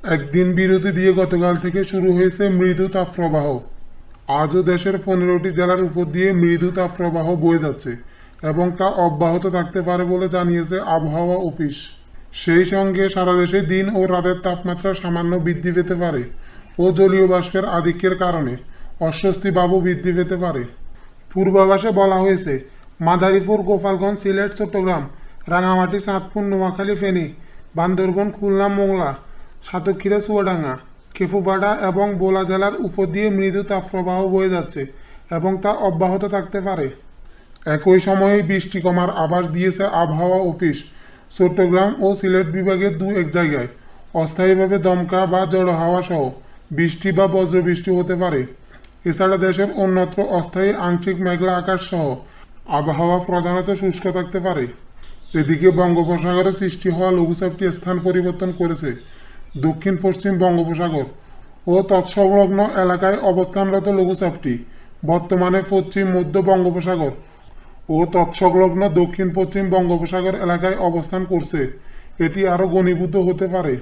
একদিন বিরতি দিয়ে গতকাল থেকে শুরু হয়েছে মৃদু তাপপ্রবাহ। আজও দেশের 15টি জেলার উপর দিয়ে মৃদু তাপপ্রবাহ বয়ে যাচ্ছে এবং তা অব্যাহত থাকতে পারে বলে জানিয়েছে আবহাওয়া অফিস। সেই সঙ্গে সারা দেশে দিন ও রাতের তাপমাত্রা সামান্য বৃদ্ধি পেতে পারে ও জলীয় বাষ্পের আধিক্যের কারণে অস্বস্তি ভাবও বৃদ্ধি পেতে পারে। পূর্বাভাসে বলা হয়েছে মাদারীপুর, গোপালগঞ্জ, সিলেট, চট্টগ্রাম, রাঙামাটি, চাঁদপুর, নোয়াখালী, ফেনী, বান্দরবান, খুলনা, মোংলা, সাতক্ষীরা, চুয়াডাঙ্গা, কেফুপাড়া এবং বোলা জেলার উপর দিয়ে মৃদু তাপপ্রবাহ বয়ে যাচ্ছে এবং তা অব্যাহত থাকতে পারে। একই সময়ে বৃষ্টি কমার আভাস দিয়েছে আবহাওয়া অফিস। চট্টগ্রাম ও সিলেট বিভাগের দু এক জায়গায় অস্থায়ীভাবে দমকা বা জড়ো হাওয়া সহ বৃষ্টি বা বজ্রবৃষ্টি হতে পারে। এছাড়া দেশের অন্যত্র অস্থায়ী আংশিক মেঘলা আকাশ সহ আবহাওয়া প্রধানত শুষ্ক থাকতে পারে। এদিকে বঙ্গোপসাগরে সৃষ্টি হওয়া লঘুচাপটি স্থান পরিবর্তন করেছে দক্ষিণ পশ্চিম বঙ্গোপসাগর ও তৎসংলগ্ন এলাকায় অবস্থানরত লঘুচাপটি বর্তমানে পশ্চিম মধ্য বঙ্গোপসাগর ও তৎসংলগ্ন দক্ষিণ পশ্চিম বঙ্গোপসাগর এলাকায় অবস্থান করছে। এটি আরও ঘনীভূত হতে পারে।